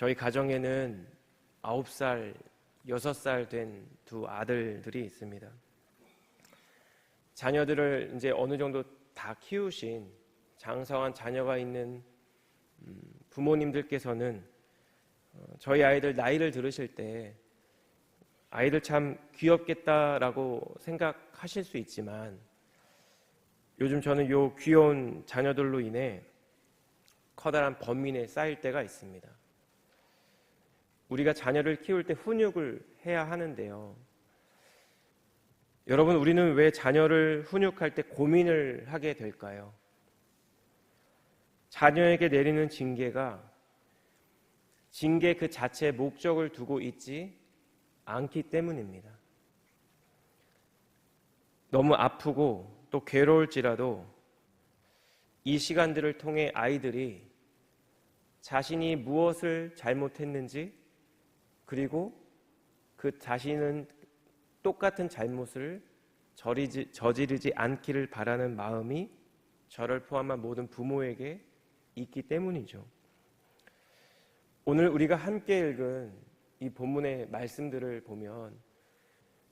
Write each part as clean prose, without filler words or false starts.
저희 가정에는 9살, 6살 된 두 아들들이 있습니다. 자녀들을 이제 어느 정도 다 키우신 장성한 자녀가 있는 부모님들께서는 저희 아이들 나이를 들으실 때 아이들 참 귀엽겠다라고 생각하실 수 있지만 요즘 저는 요 귀여운 자녀들로 인해 커다란 번민에 쌓일 때가 있습니다. 우리가 자녀를 키울 때 훈육을 해야 하는데요. 여러분, 우리는 왜 자녀를 훈육할 때 고민을 하게 될까요? 자녀에게 내리는 징계가 징계 그 자체의 목적을 두고 있지 않기 때문입니다. 너무 아프고 또 괴로울지라도 이 시간들을 통해 아이들이 자신이 무엇을 잘못했는지, 그리고 그 자신은 똑같은 잘못을 저지르지 않기를 바라는 마음이 저를 포함한 모든 부모에게 있기 때문이죠. 오늘 우리가 함께 읽은 이 본문의 말씀들을 보면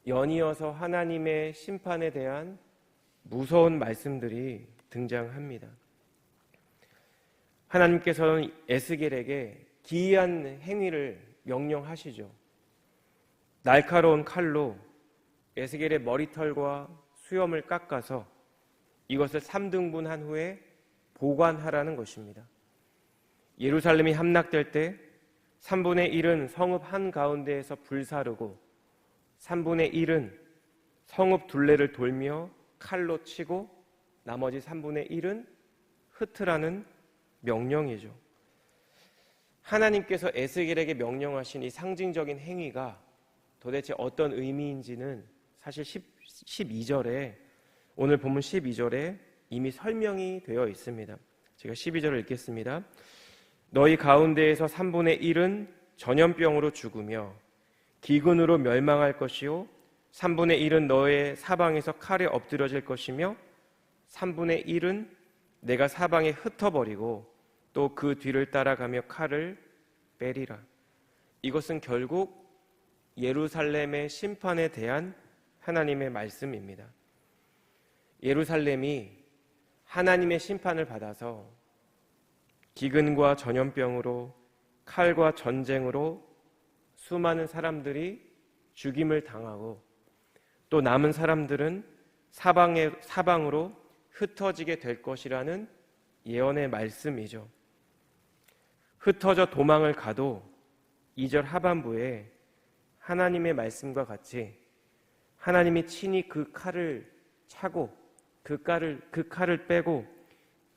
연이어서 하나님의 심판에 대한 무서운 말씀들이 등장합니다. 하나님께서는 에스겔에게 기이한 행위를 명령하시죠. 날카로운 칼로 에스겔의 머리털과 수염을 깎아서 이것을 3등분한 후에 보관하라는 것입니다. 예루살렘이 함락될 때 3분의 1은 성읍 한가운데에서 불사르고 3분의 1은 성읍 둘레를 돌며 칼로 치고 나머지 3분의 1은 흩으라는 명령이죠. 하나님께서 에스겔에게 명령하신 이 상징적인 행위가 도대체 어떤 의미인지는 사실 12절에 오늘 본문 12절에 이미 설명이 되어 있습니다. 제가 12절을 읽겠습니다. 너희 가운데에서 3분의 1은 전염병으로 죽으며 기근으로 멸망할 것이요 3분의 1은 너의 사방에서 칼에 엎드려질 것이며 3분의 1은 내가 사방에 흩어버리고 또 그 뒤를 따라가며 칼을 빼리라. 이것은 결국 예루살렘의 심판에 대한 하나님의 말씀입니다. 예루살렘이 하나님의 심판을 받아서 기근과 전염병으로 칼과 전쟁으로 수많은 사람들이 죽임을 당하고 또 남은 사람들은 사방으로 흩어지게 될 것이라는 예언의 말씀이죠. 흩어져 도망을 가도 2절 하반부에 하나님의 말씀과 같이 하나님이 친히 그 칼을 차고 그 칼을 빼고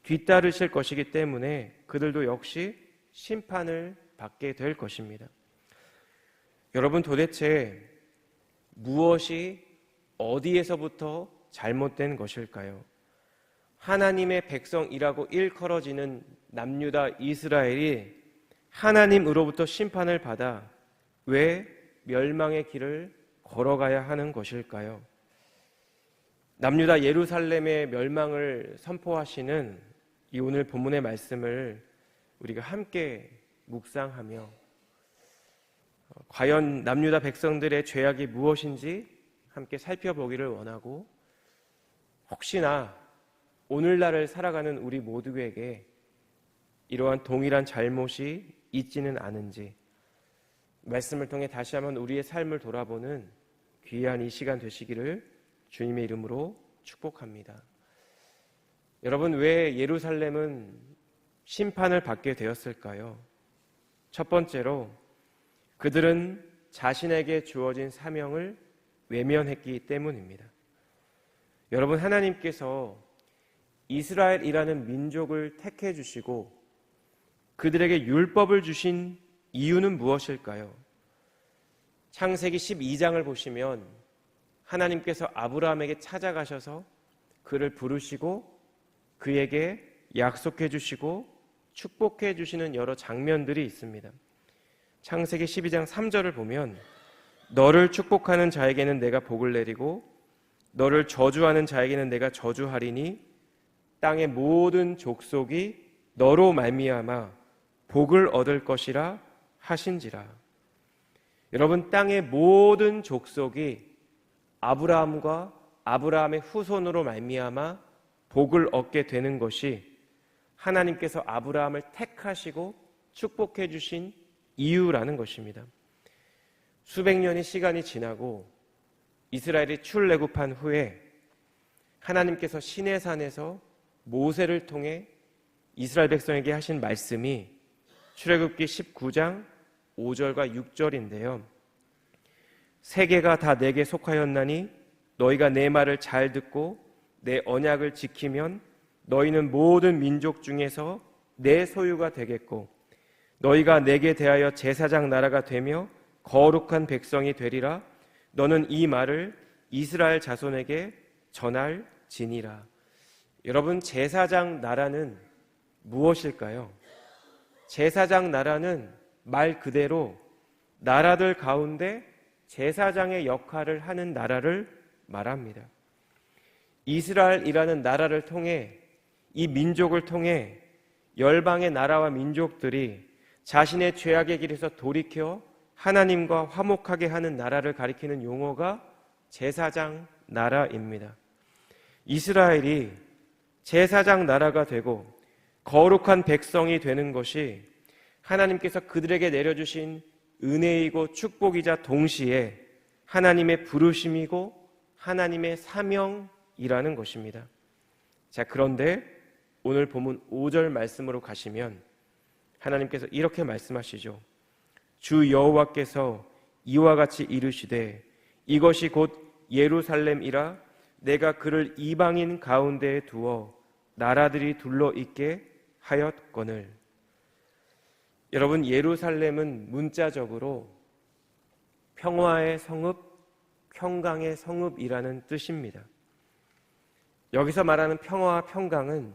뒤따르실 것이기 때문에 그들도 역시 심판을 받게 될 것입니다. 여러분, 도대체 무엇이 어디에서부터 잘못된 것일까요? 하나님의 백성이라고 일컬어지는 남유다 이스라엘이 하나님으로부터 심판을 받아 왜 멸망의 길을 걸어가야 하는 것일까요? 남유다 예루살렘의 멸망을 선포하시는 이 오늘 본문의 말씀을 우리가 함께 묵상하며 과연 남유다 백성들의 죄악이 무엇인지 함께 살펴보기를 원하고, 혹시나 오늘날을 살아가는 우리 모두에게 이러한 동일한 잘못이 있지는 않은지 말씀을 통해 다시 한번 우리의 삶을 돌아보는 귀한 이 시간 되시기를 주님의 이름으로 축복합니다. 여러분, 왜 예루살렘은 심판을 받게 되었을까요? 첫 번째로 그들은 자신에게 주어진 사명을 외면했기 때문입니다. 여러분, 하나님께서 이스라엘이라는 민족을 택해 주시고 그들에게 율법을 주신 이유는 무엇일까요? 창세기 12장을 보시면 하나님께서 아브라함에게 찾아가셔서 그를 부르시고 그에게 약속해 주시고 축복해 주시는 여러 장면들이 있습니다. 창세기 12장 3절을 보면 너를 축복하는 자에게는 내가 복을 내리고 너를 저주하는 자에게는 내가 저주하리니 땅의 모든 족속이 너로 말미암아 복을 얻을 것이라 하신지라. 여러분, 땅의 모든 족속이 아브라함과 아브라함의 후손으로 말미암아 복을 얻게 되는 것이 하나님께서 아브라함을 택하시고 축복해 주신 이유라는 것입니다. 수백 년의 시간이 지나고 이스라엘이 출애굽한 후에 하나님께서 시내산에서 모세를 통해 이스라엘 백성에게 하신 말씀이 출애굽기 19장 5절과 6절인데요. 세계가 다 내게 속하였나니 너희가 내 말을 잘 듣고 내 언약을 지키면 너희는 모든 민족 중에서 내 소유가 되겠고 너희가 내게 대하여 제사장 나라가 되며 거룩한 백성이 되리라. 너는 이 말을 이스라엘 자손에게 전할지니라. 여러분, 제사장 나라는 무엇일까요? 제사장 나라는 말 그대로 나라들 가운데 제사장의 역할을 하는 나라를 말합니다. 이스라엘이라는 나라를 통해, 이 민족을 통해 열방의 나라와 민족들이 자신의 죄악의 길에서 돌이켜 하나님과 화목하게 하는 나라를 가리키는 용어가 제사장 나라입니다. 이스라엘이 제사장 나라가 되고 거룩한 백성이 되는 것이 하나님께서 그들에게 내려주신 은혜이고 축복이자 동시에 하나님의 부르심이고 하나님의 사명이라는 것입니다. 자, 그런데 오늘 본문 5절 말씀으로 가시면 하나님께서 이렇게 말씀하시죠. 주 여호와께서 이와 같이 이르시되 이것이 곧 예루살렘이라 내가 그를 이방인 가운데에 두어 나라들이 둘러 있게 하였거늘. 여러분, 예루살렘은 문자적으로 평화의 성읍, 평강의 성읍이라는 뜻입니다. 여기서 말하는 평화와 평강은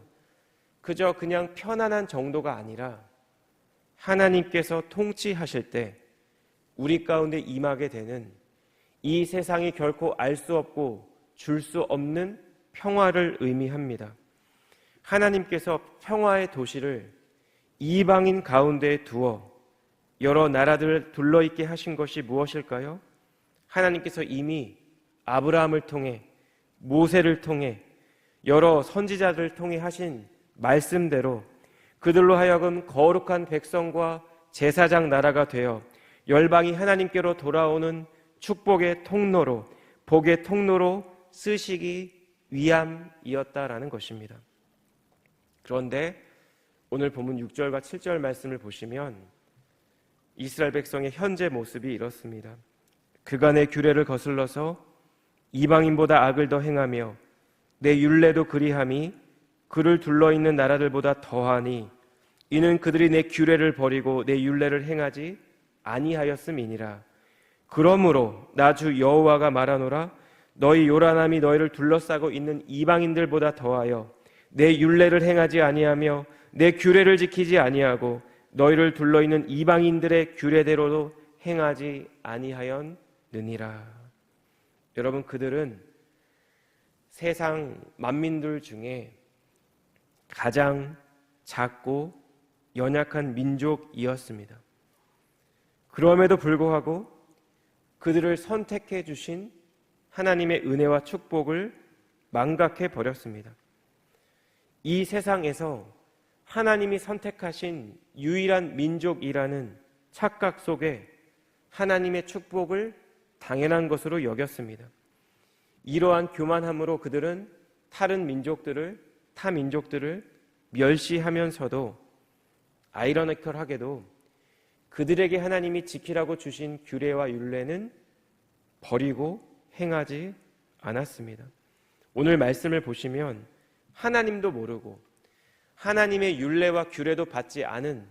그냥 편안한 정도가 아니라 하나님께서 통치하실 때 우리 가운데 임하게 되는 이 세상이 결코 알 수 없고 줄 수 없는 평화를 의미합니다. 하나님께서 평화의 도시를 이방인 가운데에 두어 여러 나라들을 둘러있게 하신 것이 무엇일까요? 하나님께서 이미 아브라함을 통해, 모세를 통해, 여러 선지자들을 통해 하신 말씀대로 그들로 하여금 거룩한 백성과 제사장 나라가 되어 열방이 하나님께로 돌아오는 축복의 통로로, 복의 통로로 쓰시기 위함이었다라는 것입니다. 그런데 오늘 본문 6절과 7절 말씀을 보시면 이스라엘 백성의 현재 모습이 이렇습니다. 그가 내 규례를 거슬러서 이방인보다 악을 더 행하며 내 율례도 그리함이 그를 둘러있는 나라들보다 더하니 이는 그들이 내 규례를 버리고 내 율례를 행하지 아니하였음이니라. 그러므로 나 주 여호와가 말하노라. 너희 요란함이 너희를 둘러싸고 있는 이방인들보다 더하여 내 율례를 행하지 아니하며 내 규례를 지키지 아니하고 너희를 둘러있는 이방인들의 규례대로도 행하지 아니하였느니라. 여러분, 그들은 세상 만민들 중에 가장 작고 연약한 민족이었습니다. 그럼에도 불구하고 그들을 선택해 주신 하나님의 은혜와 축복을 망각해 버렸습니다. 이 세상에서 하나님이 선택하신 유일한 민족이라는 착각 속에 하나님의 축복을 당연한 것으로 여겼습니다. 이러한 교만함으로 그들은 타 민족들을 멸시하면서도 아이러니컬하게도 그들에게 하나님이 지키라고 주신 규례와 율례는 버리고 행하지 않았습니다. 오늘 말씀을 보시면 하나님도 모르고 하나님의 율례와 규례도 받지 않은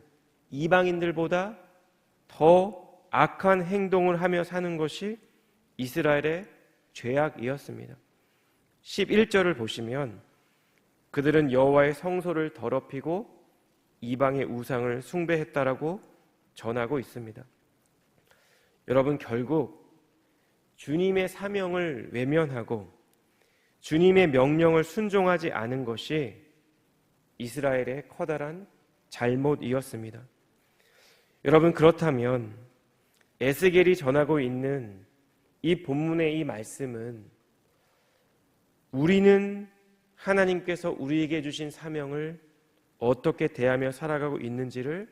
이방인들보다 더 악한 행동을 하며 사는 것이 이스라엘의 죄악이었습니다. 11절을 보시면 그들은 여호와의 성소를 더럽히고 이방의 우상을 숭배했다라고 전하고 있습니다. 여러분, 결국 주님의 사명을 외면하고 주님의 명령을 순종하지 않은 것이 이스라엘의 커다란 잘못이었습니다. 여러분, 그렇다면 에스겔이 전하고 있는 이 본문의 이 말씀은 우리는 하나님께서 우리에게 주신 사명을 어떻게 대하며 살아가고 있는지를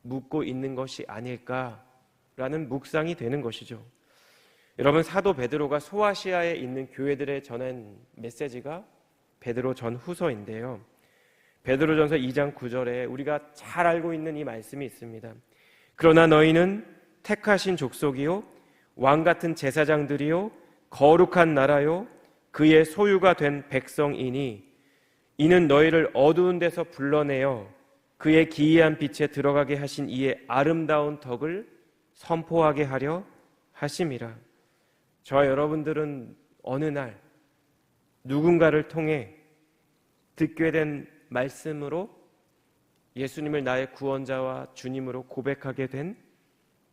묻고 있는 것이 아닐까라는 묵상이 되는 것이죠. 여러분, 사도 베드로가 소아시아에 있는 교회들에 전한 메시지가 베드로 전후서인데요. 베드로전서 2장 9절에 우리가 잘 알고 있는 이 말씀이 있습니다. 그러나 너희는 택하신 족속이요 왕같은 제사장들이요 거룩한 나라요 그의 소유가 된 백성이니 이는 너희를 어두운 데서 불러내어 그의 기이한 빛에 들어가게 하신 이의 아름다운 덕을 선포하게 하려 하심이라. 저와 여러분들은 어느 날 누군가를 통해 듣게 된 말씀으로 예수님을 나의 구원자와 주님으로 고백하게 된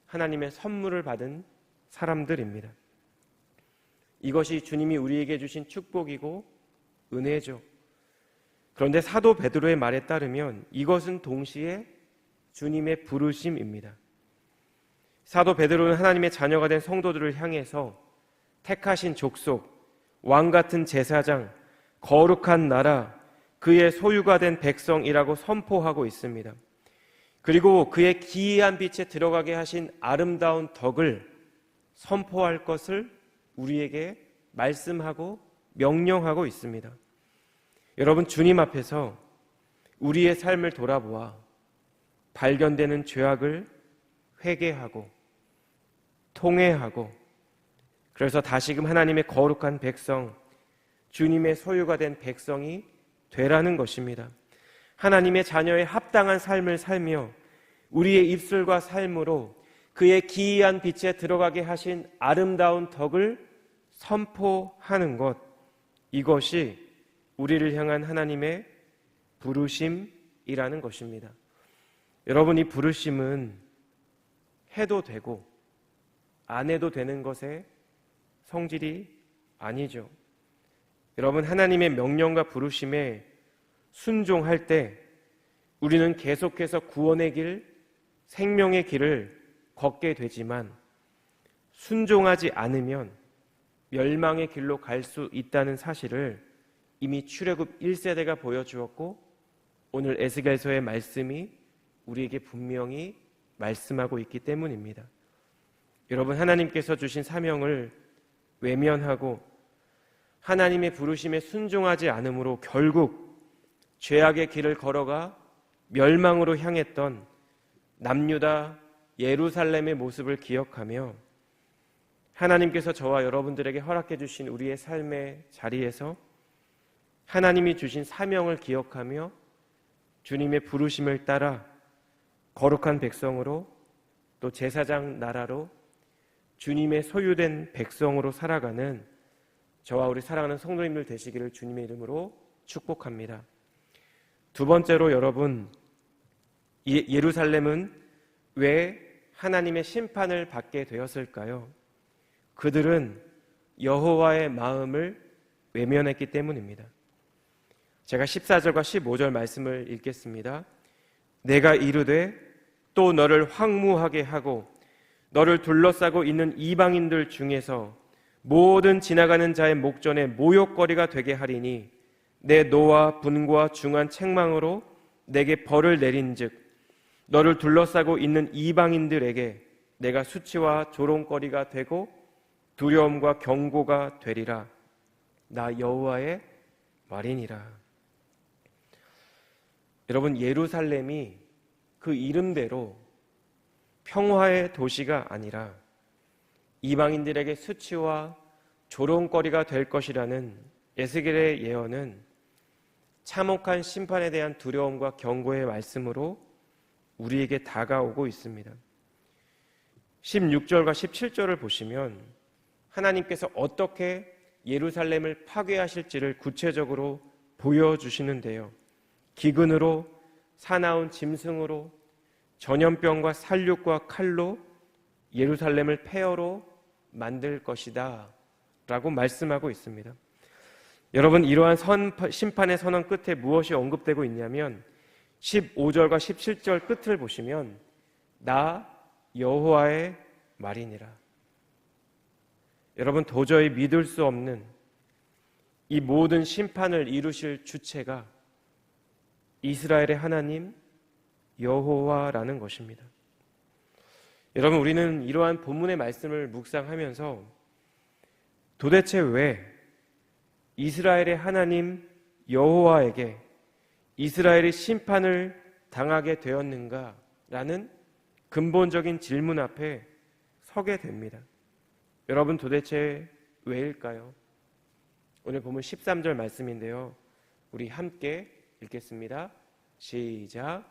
하나님의 선물을 받은 사람들입니다. 이것이 주님이 우리에게 주신 축복이고 은혜죠. 그런데 사도 베드로의 말에 따르면 이것은 동시에 주님의 부르심입니다. 사도 베드로는 하나님의 자녀가 된 성도들을 향해서 택하신 족속, 왕같은 제사장, 거룩한 나라, 그의 소유가 된 백성이라고 선포하고 있습니다. 그리고 그의 기이한 빛에 들어가게 하신 아름다운 덕을 선포할 것을 우리에게 말씀하고 명령하고 있습니다. 여러분, 주님 앞에서 우리의 삶을 돌아보아 발견되는 죄악을 회개하고 통회하고 그래서 다시금 하나님의 거룩한 백성, 주님의 소유가 된 백성이 되라는 것입니다. 하나님의 자녀의 합당한 삶을 살며 우리의 입술과 삶으로 그의 기이한 빛에 들어가게 하신 아름다운 덕을 선포하는 것, 이것이 우리를 향한 하나님의 부르심이라는 것입니다. 여러분, 이 부르심은 해도 되고 안 해도 되는 것의 성질이 아니죠. 여러분, 하나님의 명령과 부르심에 순종할 때 우리는 계속해서 구원의 길, 생명의 길을 걷게 되지만 순종하지 않으면 멸망의 길로 갈 수 있다는 사실을 이미 출애굽 1세대가 보여주었고 오늘 에스겔서의 말씀이 우리에게 분명히 말씀하고 있기 때문입니다. 여러분, 하나님께서 주신 사명을 외면하고 하나님의 부르심에 순종하지 않으므로 결국 죄악의 길을 걸어가 멸망으로 향했던 남유다 예루살렘의 모습을 기억하며 하나님께서 저와 여러분들에게 허락해 주신 우리의 삶의 자리에서 하나님이 주신 사명을 기억하며 주님의 부르심을 따라 거룩한 백성으로 또 제사장 나라로 주님의 소유된 백성으로 살아가는 저와 우리 사랑하는 성도님들 되시기를 주님의 이름으로 축복합니다. 두 번째로, 여러분, 예루살렘은 왜 하나님의 심판을 받게 되었을까요? 그들은 여호와의 마음을 외면했기 때문입니다. 제가 14절과 15절 말씀을 읽겠습니다. 내가 이르되 또 너를 황무하게 하고 너를 둘러싸고 있는 이방인들 중에서 모든 지나가는 자의 목전에 모욕거리가 되게 하리니 내 노와 분과 중한 책망으로 내게 벌을 내린즉 너를 둘러싸고 있는 이방인들에게 내가 수치와 조롱거리가 되고 두려움과 경고가 되리라. 나 여호와의 말이니라. 여러분, 예루살렘이 그 이름대로 평화의 도시가 아니라 이방인들에게 수치와 조롱거리가 될 것이라는 에스겔의 예언은 참혹한 심판에 대한 두려움과 경고의 말씀으로 우리에게 다가오고 있습니다. 16절과 17절을 보시면 하나님께서 어떻게 예루살렘을 파괴하실지를 구체적으로 보여주시는데요. 기근으로, 사나운 짐승으로, 전염병과 살육과 칼로 예루살렘을 폐허로 만들 것이다 라고 말씀하고 있습니다. 여러분, 이러한 심판의 선언 끝에 무엇이 언급되고 있냐면 15절과 17절 끝을 보시면 나 여호와의 말이니라. 여러분, 도저히 믿을 수 없는 이 모든 심판을 이루실 주체가 이스라엘의 하나님 여호와라는 것입니다. 여러분, 우리는 이러한 본문의 말씀을 묵상하면서 도대체 왜 이스라엘의 하나님 여호와에게 이스라엘이 심판을 당하게 되었는가라는 근본적인 질문 앞에 서게 됩니다. 여러분, 도대체 왜일까요? 오늘 본문 13절 말씀인데요, 우리 함께 읽겠습니다. 시작.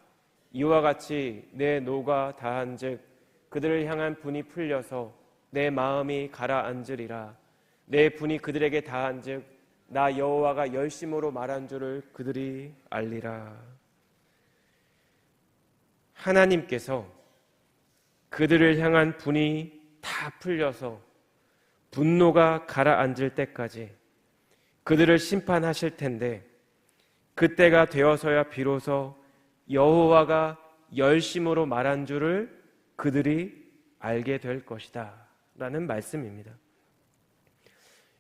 이와 같이 내 노가 다한즉 그들을 향한 분이 풀려서 내 마음이 가라앉으리라. 내 분이 그들에게 다한즉 나 여호와가 열심으로 말한 줄을 그들이 알리라. 하나님께서 그들을 향한 분이 다 풀려서 분노가 가라앉을 때까지 그들을 심판하실 텐데, 그때가 되어서야 비로소 여호와가 열심으로 말한 줄을 그들이 알게 될 것이다 라는 말씀입니다.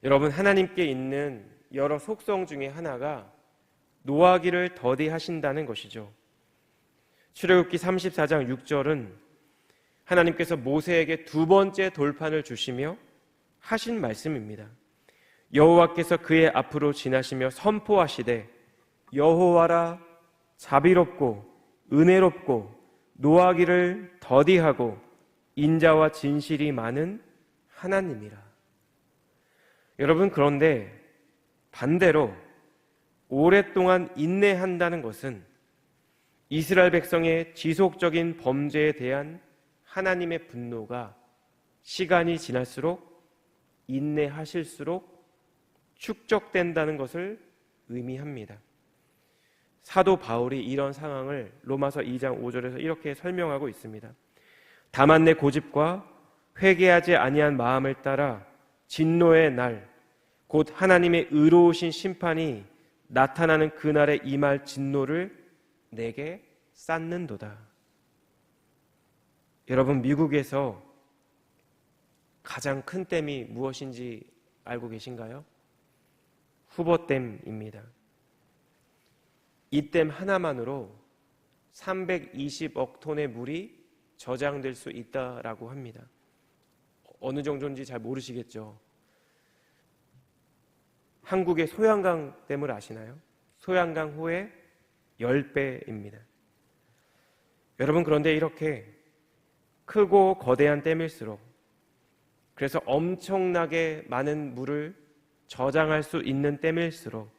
여러분, 하나님께 있는 여러 속성 중에 하나가 노하기를 더디하신다는 것이죠. 출애굽기 34장 6절은 하나님께서 모세에게 두 번째 돌판을 주시며 하신 말씀입니다. 여호와께서 그의 앞으로 지나시며 선포하시되 여호와라 자비롭고 은혜롭고 노하기를 더디하고 인자와 진실이 많은 하나님이라. 여러분, 그런데 반대로 오랫동안 인내한다는 것은 이스라엘 백성의 지속적인 범죄에 대한 하나님의 분노가 시간이 지날수록 인내하실수록 축적된다는 것을 의미합니다. 사도 바울이 이런 상황을 로마서 2장 5절에서 이렇게 설명하고 있습니다. 다만 내 고집과 회개하지 아니한 마음을 따라 진노의 날, 곧 하나님의 의로우신 심판이 나타나는 그날에 임할 진노를 내게 쌓는도다. 여러분, 미국에서 가장 큰 댐이 무엇인지 알고 계신가요? 후보댐입니다. 이 댐 하나만으로 320억 톤의 물이 저장될 수 있다라고 합니다. 어느 정도인지 잘 모르시겠죠? 한국의 소양강 댐을 아시나요? 소양강 호의 10배입니다. 여러분, 그런데 이렇게 크고 거대한 댐일수록, 그래서 엄청나게 많은 물을 저장할 수 있는 댐일수록,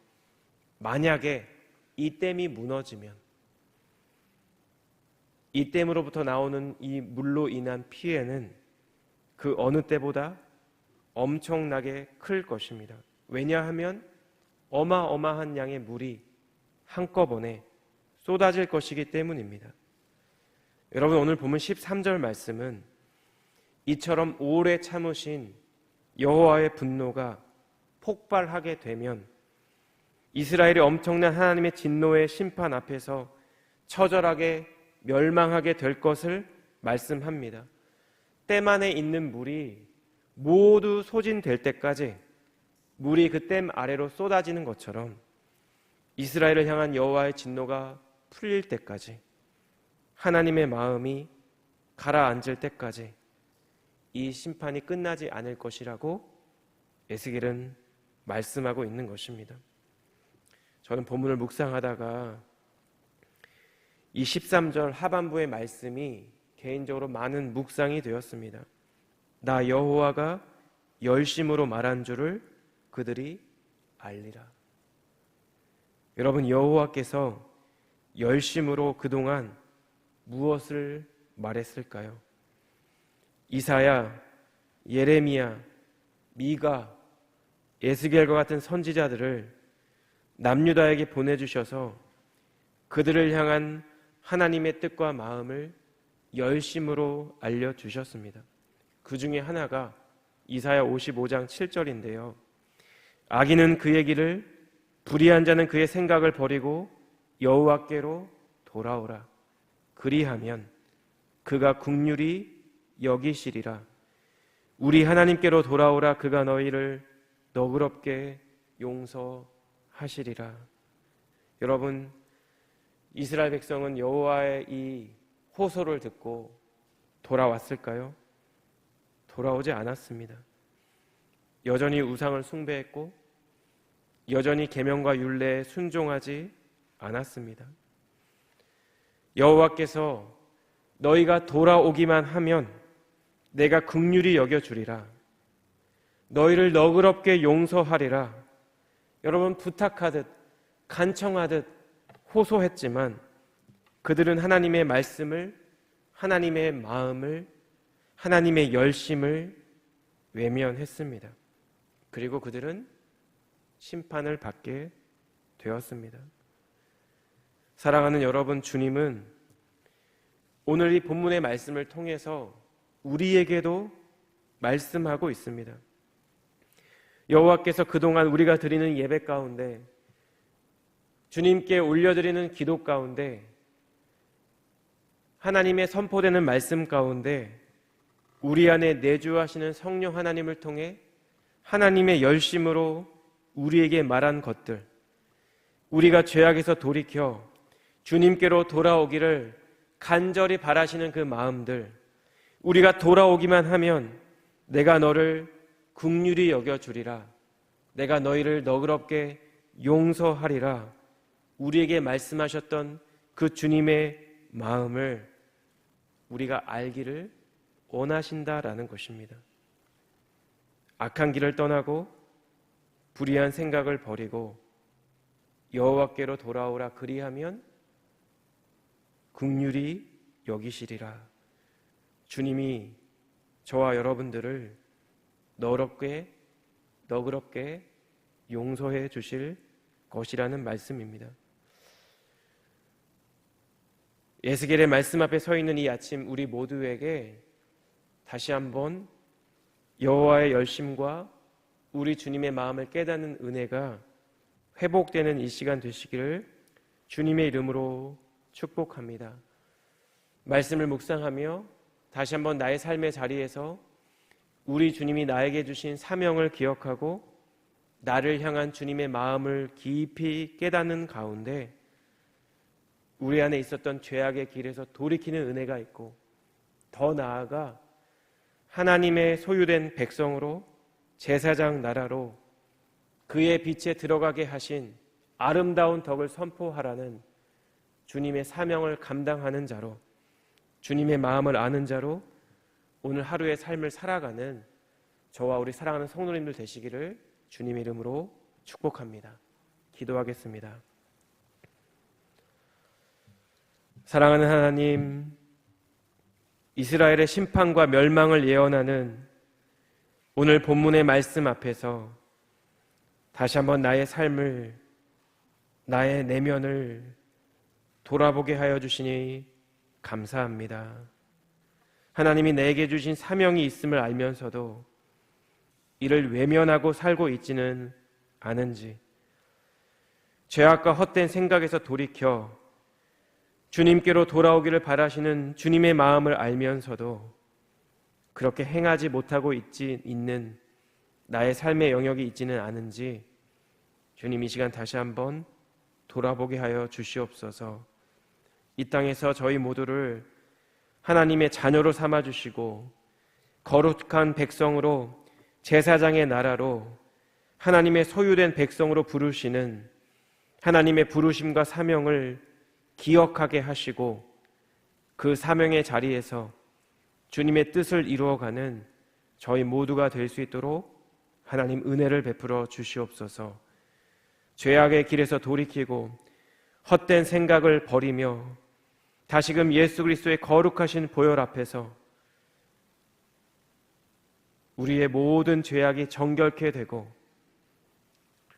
만약에 이 댐이 무너지면 이 댐으로부터 나오는 이 물로 인한 피해는 그 어느 때보다 엄청나게 클 것입니다. 왜냐하면 어마어마한 양의 물이 한꺼번에 쏟아질 것이기 때문입니다. 여러분, 오늘 보면 13절 말씀은 이처럼 오래 참으신 여호와의 분노가 폭발하게 되면 이스라엘이 엄청난 하나님의 진노의 심판 앞에서 처절하게 멸망하게 될 것을 말씀합니다. 댐 안에 있는 물이 모두 소진될 때까지 물이 그 댐 아래로 쏟아지는 것처럼 이스라엘을 향한 여호와의 진노가 풀릴 때까지, 하나님의 마음이 가라앉을 때까지 이 심판이 끝나지 않을 것이라고 에스겔은 말씀하고 있는 것입니다. 저는 본문을 묵상하다가 이 13절 하반부의 말씀이 개인적으로 많은 묵상이 되었습니다. 나 여호와가 열심으로 말한 줄을 그들이 알리라. 여러분, 여호와께서 열심으로 그동안 무엇을 말했을까요? 이사야, 예레미야, 미가, 에스겔과 같은 선지자들을 남유다에게 보내주셔서 그들을 향한 하나님의 뜻과 마음을 열심으로 알려주셨습니다. 그 중에 하나가 이사야 55장 7절인데요. 악인은 그의 길을, 불의한 자는 그의 생각을 버리고 여호와께로 돌아오라. 그리하면 그가 긍휼히 여기시리라. 우리 하나님께로 돌아오라. 그가 너희를 너그럽게 용서하시리라. 여러분, 이스라엘 백성은 여호와의 이 호소를 듣고 돌아왔을까요? 돌아오지 않았습니다. 여전히 우상을 숭배했고 여전히 계명과 율례에 순종하지 않았습니다. 여호와께서 너희가 돌아오기만 하면 내가 긍휼히 여겨주리라. 너희를 너그럽게 용서하리라. 여러분, 부탁하듯 간청하듯 호소했지만 그들은 하나님의 말씀을, 하나님의 마음을, 하나님의 열심을 외면했습니다. 그리고 그들은 심판을 받게 되었습니다. 사랑하는 여러분, 주님은 오늘 이 본문의 말씀을 통해서 우리에게도 말씀하고 있습니다. 여호와께서 그동안 우리가 드리는 예배 가운데, 주님께 올려드리는 기도 가운데, 하나님의 선포되는 말씀 가운데 우리 안에 내주하시는 성령 하나님을 통해 하나님의 열심으로 우리에게 말한 것들, 우리가 죄악에서 돌이켜 주님께로 돌아오기를 간절히 바라시는 그 마음들, 우리가 돌아오기만 하면 내가 너를 긍휼히 여겨주리라, 내가 너희를 너그럽게 용서하리라, 우리에게 말씀하셨던 그 주님의 마음을 우리가 알기를 원하신다라는 것입니다. 악한 길을 떠나고 불의한 생각을 버리고 여호와께로 돌아오라. 그리하면 긍휼히 여기시리라. 주님이 저와 여러분들을 너그럽게 용서해 주실 것이라는 말씀입니다. 예스겔의 말씀 앞에 서 있는 이 아침, 우리 모두에게 다시 한번 여호와의 열심과 우리 주님의 마음을 깨닫는 은혜가 회복되는 이 시간 되시기를 주님의 이름으로 축복합니다. 말씀을 묵상하며 다시 한번 나의 삶의 자리에서 우리 주님이 나에게 주신 사명을 기억하고 나를 향한 주님의 마음을 깊이 깨닫는 가운데 우리 안에 있었던 죄악의 길에서 돌이키는 은혜가 있고, 더 나아가 하나님의 소유된 백성으로, 제사장 나라로 그의 빛에 들어가게 하신 아름다운 덕을 선포하라는 주님의 사명을 감당하는 자로, 주님의 마음을 아는 자로 오늘 하루의 삶을 살아가는 저와 우리 사랑하는 성도님들 되시기를 주님의 이름으로 축복합니다. 기도하겠습니다. 사랑하는 하나님, 이스라엘의 심판과 멸망을 예언하는 오늘 본문의 말씀 앞에서 다시 한번 나의 삶을, 나의 내면을 돌아보게 하여 주시니 감사합니다. 하나님이 내게 주신 사명이 있음을 알면서도 이를 외면하고 살고 있지는 않은지, 죄악과 헛된 생각에서 돌이켜 주님께로 돌아오기를 바라시는 주님의 마음을 알면서도 그렇게 행하지 못하고 있는 나의 삶의 영역이 있지는 않은지 주님, 이 시간 다시 한번 돌아보게 하여 주시옵소서. 이 땅에서 저희 모두를 하나님의 자녀로 삼아주시고 거룩한 백성으로, 제사장의 나라로, 하나님의 소유된 백성으로 부르시는 하나님의 부르심과 사명을 기억하게 하시고 그 사명의 자리에서 주님의 뜻을 이루어가는 저희 모두가 될 수 있도록 하나님 은혜를 베풀어 주시옵소서. 죄악의 길에서 돌이키고 헛된 생각을 버리며 다시금 예수 그리스도의 거룩하신 보혈 앞에서 우리의 모든 죄악이 정결케 되고,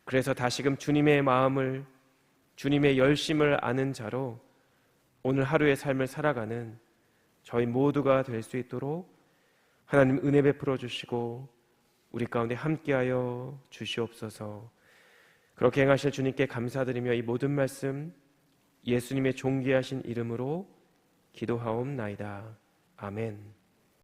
그래서 다시금 주님의 마음을, 주님의 열심을 아는 자로 오늘 하루의 삶을 살아가는 저희 모두가 될 수 있도록 하나님 은혜 베풀어 주시고 우리 가운데 함께하여 주시옵소서. 그렇게 행하실 주님께 감사드리며 이 모든 말씀 예수님의 존귀하신 이름으로 기도하옵나이다. 아멘.